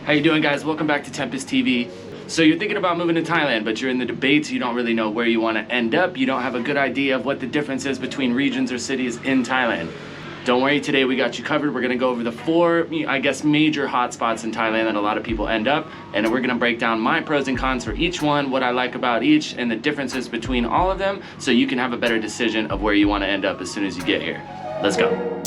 How you doing, guys? Welcome back to Tempus TV. So you're thinking about moving to Thailand, but you're in the debates, you don't really know where you want to end up, you don't have a good idea of what the difference is between regions or cities in Thailand. Don't worry, today we got you covered. We're gonna go over the 4, I guess, major hotspots in Thailand that a lot of people end up, and we're gonna break down my pros and cons for each one, what I like about each, and the differences between all of them, so you can have a better decision of where you want to end up as soon as you get here. Let's go.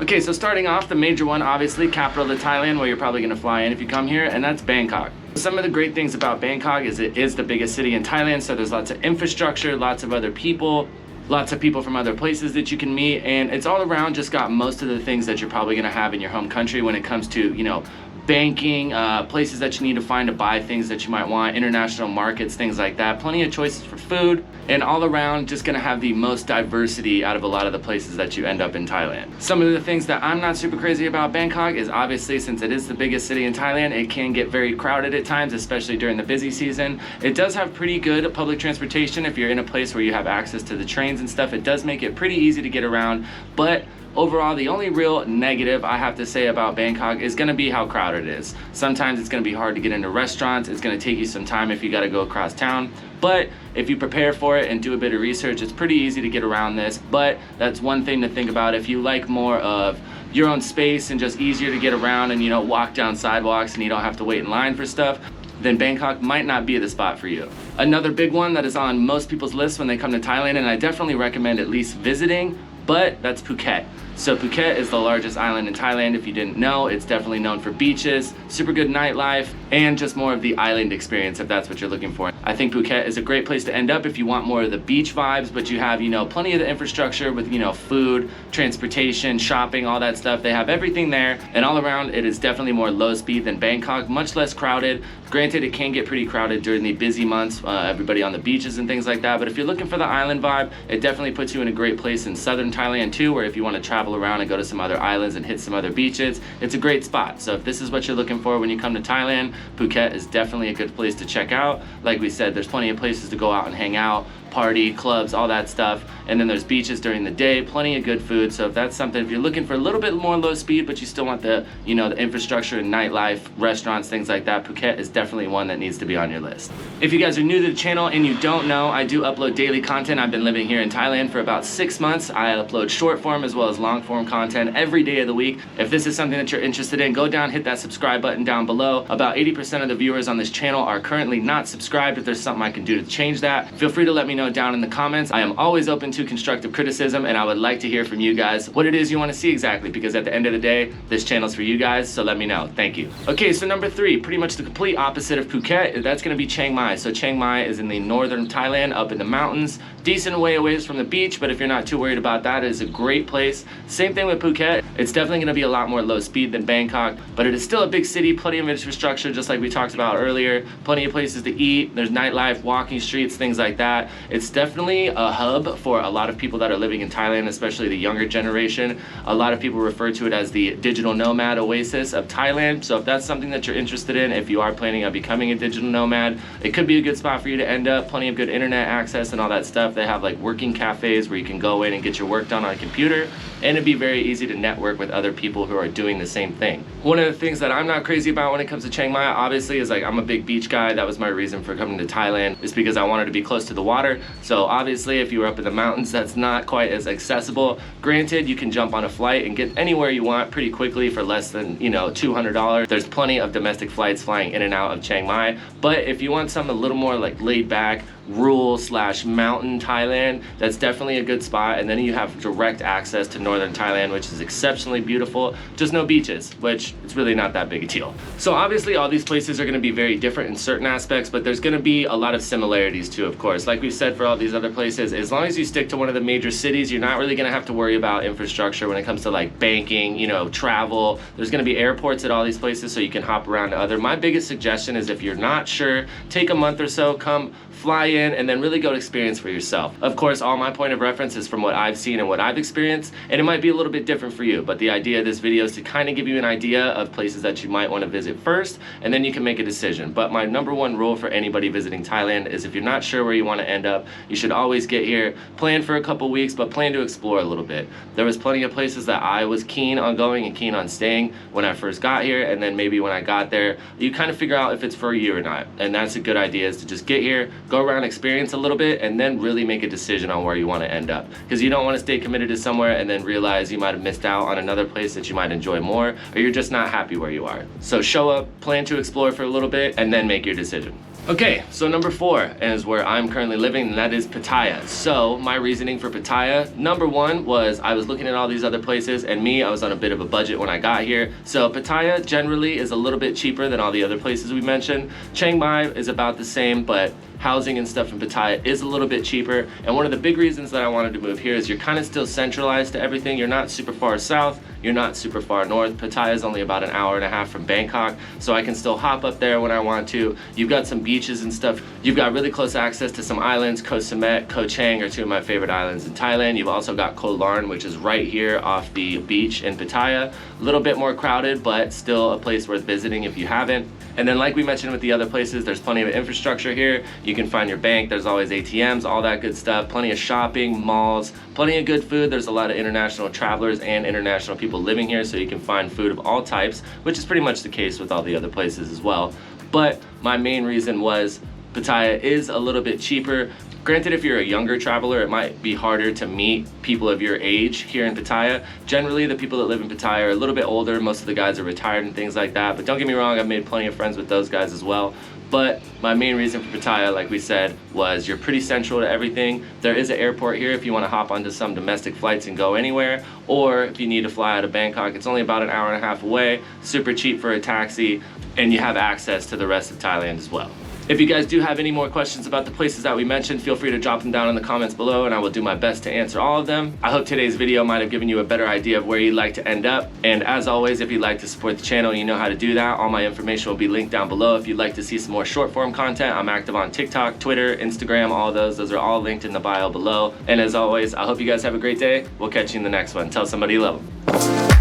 Okay, so starting off, the major one, obviously, capital of Thailand, where you're probably gonna fly in if you come here, and that's Bangkok. Some of the great things about Bangkok is it is the biggest city in Thailand, so there's lots of infrastructure, lots of other people, lots of people from other places that you can meet, and it's all around just got most of the things that you're probably gonna have in your home country when it comes to, you know, banking, places that you need to find to buy things that you might want, international markets, things like that. Plenty of choices for food, and all around just gonna have the most diversity out of a lot of the places that you end up in Thailand. Some of the things that I'm not super crazy about Bangkok is obviously, since it is the biggest city in Thailand, it can get very crowded at times, especially during the busy season. It does have pretty good public transportation. If you're in a place where you have access to the trains and stuff, it does make it pretty easy to get around, but overall, the only real negative I have to say about Bangkok is gonna be how crowded it is. Sometimes it's gonna be hard to get into restaurants. It's gonna take you some time if you gotta go across town. But if you prepare for it and do a bit of research, it's pretty easy to get around this. But that's one thing to think about. If you like more of your own space and just easier to get around and, you know, walk down sidewalks and you don't have to wait in line for stuff, then Bangkok might not be the spot for you. Another big one that is on most people's lists when they come to Thailand, and I definitely recommend at least visiting, but that's Phuket. So Phuket is the largest island in Thailand. If you didn't know, it's definitely known for beaches, super good nightlife, and just more of the island experience if that's what you're looking for. I think Phuket is a great place to end up if you want more of the beach vibes, but you have, you know, plenty of the infrastructure with, you know, food, transportation, shopping, all that stuff. They have everything there, and all around it is definitely more low speed than Bangkok, much less crowded. Granted, it can get pretty crowded during the busy months, everybody on the beaches and things like that, but if you're looking for the island vibe, it definitely puts you in a great place in southern Thailand too, where if you want to travel around and go to some other islands and hit some other beaches, it's a great spot. So if this is what you're looking for when you come to Thailand, Phuket is definitely a good place to check out. Like we said, there's plenty of places to go out and hang out, party, clubs, all that stuff. And then there's beaches during the day, plenty of good food. So if that's something, if you're looking for a little bit more low speed, but you still want the, you know, the infrastructure and nightlife, restaurants, things like that, Phuket is definitely one that needs to be on your list. If you guys are new to the channel and you don't know, I do upload daily content. I've been living here in Thailand for about 6 months. I upload short form as well as long form content every day of the week. If this is something that you're interested in, go down, hit that subscribe button down below. About 80% of the viewers on this channel are currently not subscribed. If there's something I can do to change that, feel free to let me know down in the comments. I am always open to constructive criticism, and I would like to hear from you guys what it is you want to see exactly, because at the end of the day, this channel's for you guys, so let me know. Thank you. Okay, so number 3, pretty much the complete opposite of Phuket, that's going to be Chiang Mai. So Chiang Mai is in the northern Thailand, up in the mountains, decent way away from the beach, but if you're not too worried about that, it is a great place. Same thing with Phuket. It's definitely going to be a lot more low speed than Bangkok, but it is still a big city, plenty of infrastructure, just like we talked about earlier, plenty of places to eat, there's nightlife, walking streets, things like that. It's definitely a hub for a lot of people that are living in Thailand, especially the younger generation. A lot of people refer to it as the digital nomad oasis of Thailand. So if that's something that you're interested in, if you are planning on becoming a digital nomad, it could be a good spot for you to end up. Plenty of good internet access and all that stuff. They have like working cafes where you can go in and get your work done on a computer, and it'd be very easy to network with other people who are doing the same thing. One of the things that I'm not crazy about when it comes to Chiang Mai, obviously, is like I'm a big beach guy. That was my reason for coming to Thailand, is because I wanted to be close to the water. So obviously, if you were up in the mountains, that's not quite as accessible. Granted, you can jump on a flight and get anywhere you want pretty quickly for less than, you know, $200. There's plenty of domestic flights flying in and out of Chiang Mai. But if you want something a little more like laid back, rural/mountain Thailand, that's definitely a good spot. And then you have direct access to northern Thailand, which is exceptionally beautiful, just no beaches, which it's really not that big a deal. So obviously all these places are going to be very different in certain aspects, but there's going to be a lot of similarities too, of course. Like we said, for all these other places, as long as you stick to one of the major cities, you're not really going to have to worry about infrastructure when it comes to like banking, you know, travel. There's going to be airports at all these places, so you can hop around to other. My biggest suggestion is, if you're not sure, take a month or so, come fly in, and then really go experience for yourself. yourself. Of course, all my point of reference is from what I've seen and what I've experienced, and it might be a little bit different for you, but the idea of this video is to kind of give you an idea of places that you might want to visit first, and then you can make a decision. But my number one rule for anybody visiting Thailand is if you're not sure where you want to end up, you should always get here, plan for a couple weeks, but plan to explore a little bit. There was plenty of places that I was keen on going and keen on staying when I first got here, and then maybe when I got there, you kind of figure out if it's for you or not. And that's a good idea, is to just get here, go around, experience a little bit, and then really make a decision on where you want to end up. Because you don't want to stay committed to somewhere and then realize you might have missed out on another place that you might enjoy more, or you're just not happy where you are. So show up, plan to explore for a little bit, and then make your decision. Okay, so number 4 is where I'm currently living, and that is Pattaya. So my reasoning for Pattaya, number 1 was I was looking at all these other places, and I was on a bit of a budget when I got here. So Pattaya generally is a little bit cheaper than all the other places we mentioned. Chiang Mai is about the same, but housing and stuff in Pattaya is a little bit cheaper. And one of the big reasons that I wanted to move here is you're kind of still centralized to everything. You're not super far south, you're not super far north. Pattaya is only about an hour and a half from Bangkok, so I can still hop up there when I want to. You've got some beaches and stuff. You've got really close access to some islands. Koh Samet, Koh Chang are two of my favorite islands in Thailand. You've also got Koh Larn, which is right here off the beach in Pattaya. A little bit more crowded, but still a place worth visiting if you haven't. And then like we mentioned with the other places, there's plenty of infrastructure here. You can find your bank, there's always ATMs, all that good stuff. Plenty of shopping, malls, plenty of good food. There's a lot of international travelers and international people living here, so you can find food of all types, which is pretty much the case with all the other places as well. But my main reason was Pattaya is a little bit cheaper. Granted, if you're a younger traveler, it might be harder to meet people of your age here in Pattaya. Generally, the people that live in Pattaya are a little bit older. Most of the guys are retired and things like that. But don't get me wrong, I've made plenty of friends with those guys as well. But my main reason for Pattaya, like we said, was you're pretty central to everything. There is an airport here if you want to hop onto some domestic flights and go anywhere. Or if you need to fly out of Bangkok, it's only about an hour and a half away. Super cheap for a taxi. And you have access to the rest of Thailand as well. If you guys do have any more questions about the places that we mentioned, feel free to drop them down in the comments below, and I will do my best to answer all of them. I hope today's video might have given you a better idea of where you'd like to end up. And as always, if you'd like to support the channel, you know how to do that. All my information will be linked down below. If you'd like to see some more short form content, I'm active on TikTok, Twitter, Instagram, all those. Those are all linked in the bio below. And as always, I hope you guys have a great day. We'll catch you in the next one. Tell somebody you love them.